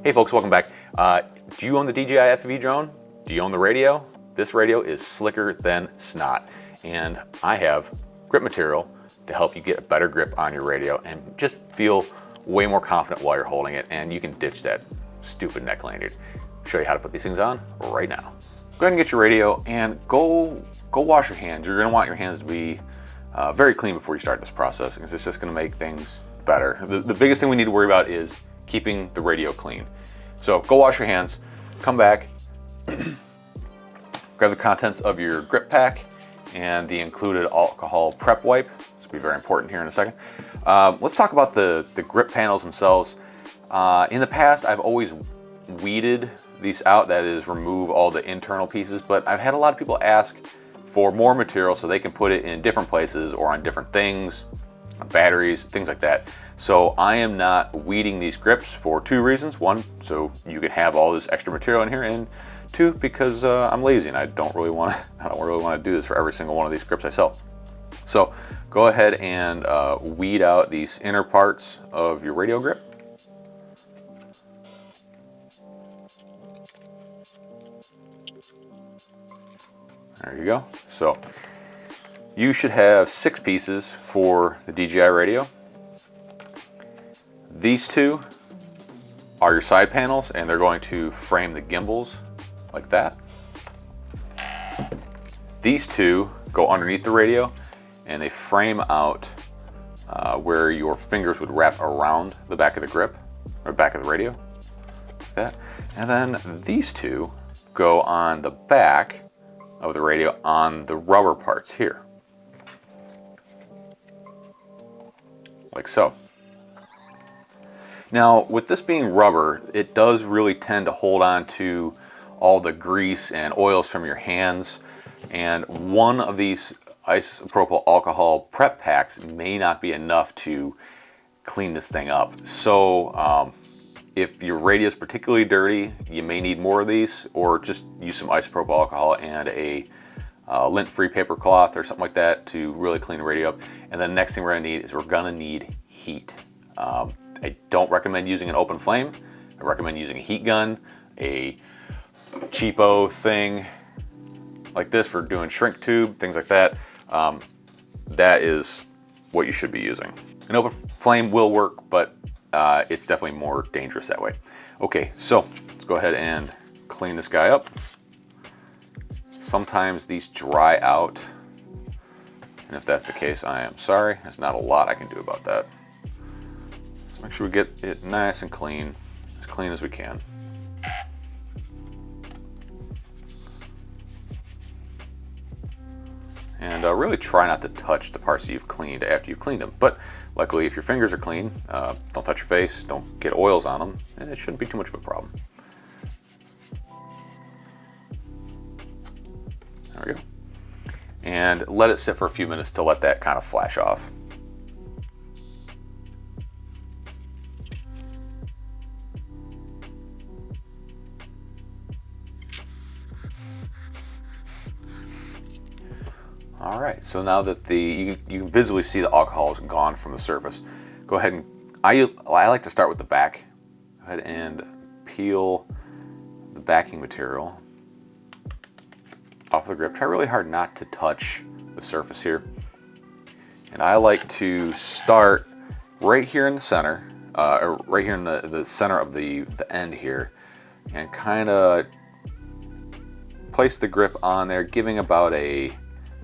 Hey folks, welcome back. Do you own the DJI FPV drone? Do you own the radio? This radio is slicker than snot, and I have grip material to help you get a better grip on your radio and just feel way more confident while you're holding it, and you can ditch that stupid neck lanyard. I'll show you how to put these things on right now. Go ahead and get your radio and go wash your hands. You're gonna want your hands to be very clean before you start this process, because it's just gonna make things better. The biggest thing we need to worry about is keeping the radio clean. So go wash your hands, come back, grab the contents of your grip pack and the included alcohol prep wipe. This will be very important here in a second. Let's talk about the grip panels themselves. In the past, I've always weeded these out, that is, remove all the internal pieces, but I've had a lot of people ask for more material so they can put it in different places or on different things, batteries, things like that. So I am not weeding these grips for two reasons. One, so you can have all this extra material in here, and two, because I'm lazy and I don't really want to do this for every single one of these grips I sell. So go ahead and weed out these inner parts of your radio grip. There you go. So you should have 6 pieces for the DJI radio. These two are your side panels, and they're going to frame the gimbals like that. These two go underneath the radio, and they frame out where your fingers would wrap around the back of the grip, or back of the radio, like that. And then these two go on the back of the radio on the rubber parts here, like so. Now, with this being rubber, it does really tend to hold on to all the grease and oils from your hands, and one of these isopropyl alcohol prep packs may not be enough to clean this thing up. So if your radio is particularly dirty, you may need more of these, or just use some isopropyl alcohol and a lint-free paper cloth or something like that to really clean the radio up. And then the next thing we're gonna need heat. I don't recommend using an open flame. I recommend using a heat gun, a cheapo thing like this for doing shrink tube, things like that. That is what you should be using. An open flame will work, but it's definitely more dangerous that way. Okay, so let's go ahead and clean this guy up. Sometimes these dry out, and if that's the case, I am sorry. There's not a lot I can do about that. So make sure we get it nice and clean as we can. And really try not to touch the parts that you've cleaned after you've cleaned them. But luckily, if your fingers are clean, don't touch your face, don't get oils on them, and it shouldn't be too much of a problem. There we go. And let it sit for a few minutes to let that kind of flash off. All right, so now that you can visibly see the alcohol is gone from the surface, go ahead and, I like to start with the back. Go ahead and peel the backing material off the grip. Try really hard not to touch the surface here. And I like to start right here in the center, or right here in the center of the end here, and kind of place the grip on there, giving about an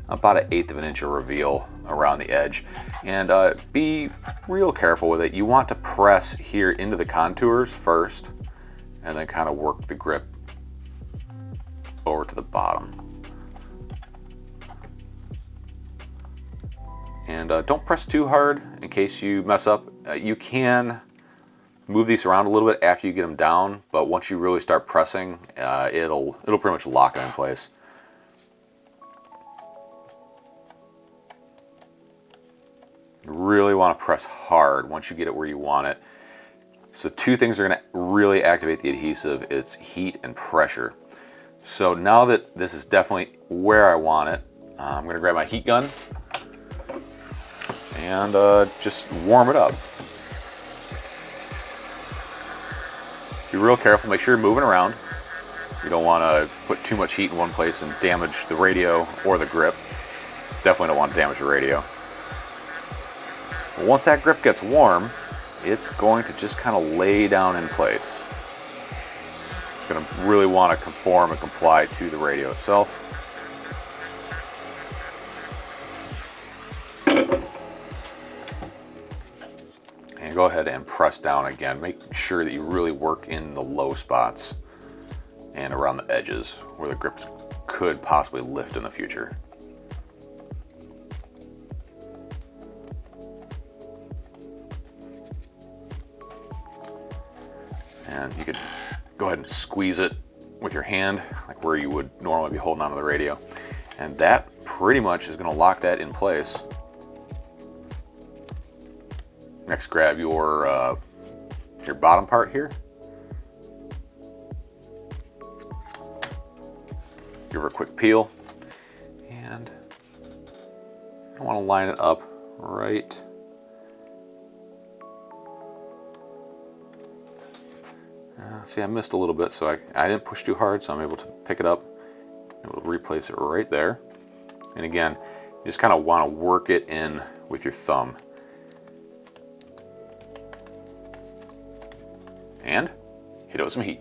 1/8 of an inch of reveal around the edge. And be real careful with it. You want to press here into the contours first, and then kind of work the grip over to the bottom. And don't press too hard in case you mess up. You can move these around a little bit after you get them down, but once you really start pressing, it'll pretty much lock it in place. You really want to press hard once you get it where you want it. So two things are going to really activate the adhesive. It's heat and pressure. So now that this is definitely where I want it, I'm going to grab my heat gun and just warm it up. Be real careful, make sure you're moving around. You don't want to put too much heat in one place and damage the radio or the grip. Definitely don't want to damage the radio. But once that grip gets warm, it's going to just kind of lay down in place. It's going to really want to conform and comply to the radio itself. And go ahead and press down again. Make sure that you really work in the low spots and around the edges where the grips could possibly lift in the future. And you could go ahead and squeeze it with your hand, like where you would normally be holding onto the radio. And that pretty much is going to lock that in place. Next, grab your bottom part here. Give her a quick peel. And I want to line it up right. See, I missed a little bit, so I didn't push too hard, so I'm able to pick it up, able to replace it right there. And again, you just kind of want to work it in with your thumb. And hit it with some heat.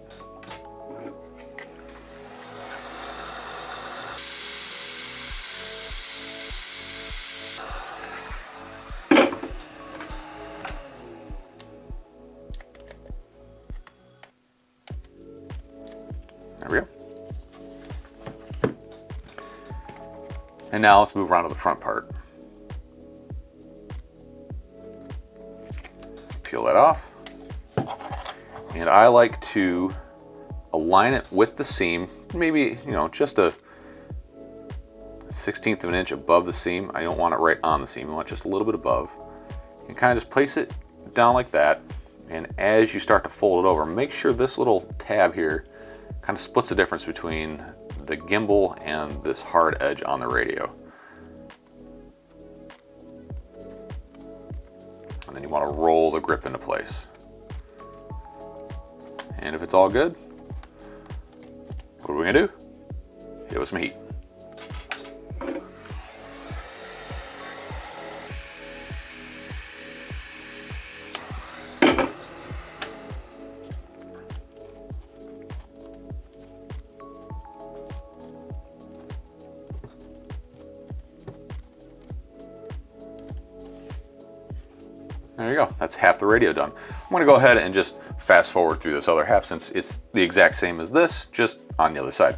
There we go. And now let's move around to the front part. Peel that off. And I like to align it with the seam, maybe, just a 1/16 of an inch above the seam. I don't want it right on the seam. I want just a little bit above. And kind of just place it down like that. And as you start to fold it over, make sure this little tab here kind of splits the difference between the gimbal and this hard edge on the radio. And then you want to roll the grip into place. And if it's all good, what are we gonna do? Hit it with some heat. There you go, that's half the radio done. I'm gonna go ahead and just fast forward through this other half since it's the exact same as this, just on the other side.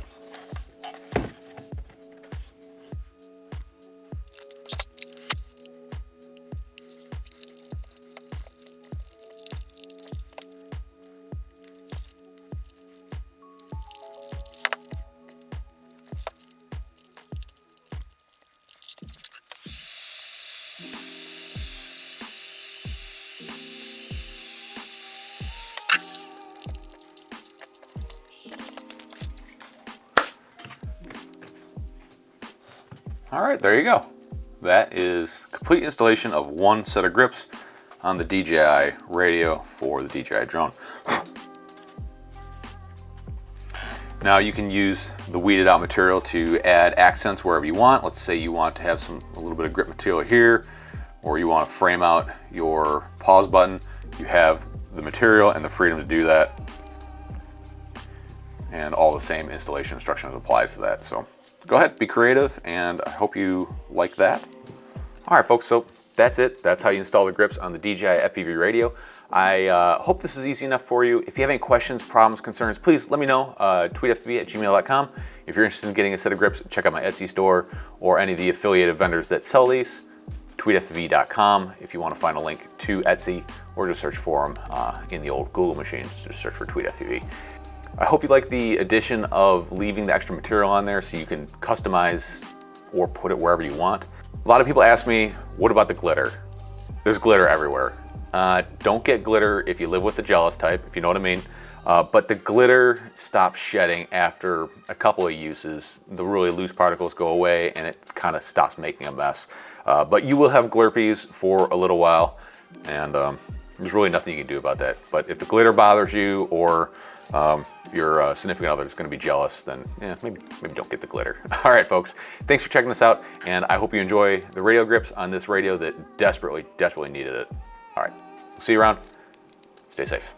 All right, there you go. That is complete installation of one set of grips on the DJI radio for the DJI drone. Now you can use the weeded out material to add accents wherever you want. Let's say you want to have a little bit of grip material here, or you want to frame out your pause button. You have the material and the freedom to do that. And all the same installation instructions applies to that. So go ahead, be creative, and I hope you like that. All right, folks, so that's it. That's how you install the grips on the DJI FPV radio. I hope this is easy enough for you. If you have any questions, problems, concerns, please let me know. TweetFPV@gmail.com. If you're interested in getting a set of grips, check out my Etsy store or any of the affiliated vendors that sell these. TweetFPV.com if you want to find a link to Etsy, or just search for them in the old Google machines. Just search for TweetFPV. I hope you like the addition of leaving the extra material on there so you can customize or put it wherever you want. A lot of people ask me, what about the glitter? There's glitter everywhere. Don't get glitter if you live with the jealous type, if you know what I mean. But the glitter stops shedding after a couple of uses. The really loose particles go away and it kind of stops making a mess. But you will have glurpies for a little while, and There's really nothing you can do about that. But if the glitter bothers you, or your significant other is going to be jealous, then yeah, maybe don't get the glitter. All right, folks, thanks for checking this out, and I hope you enjoy the radio grips on this radio that desperately needed it. All right, see you around. Stay safe.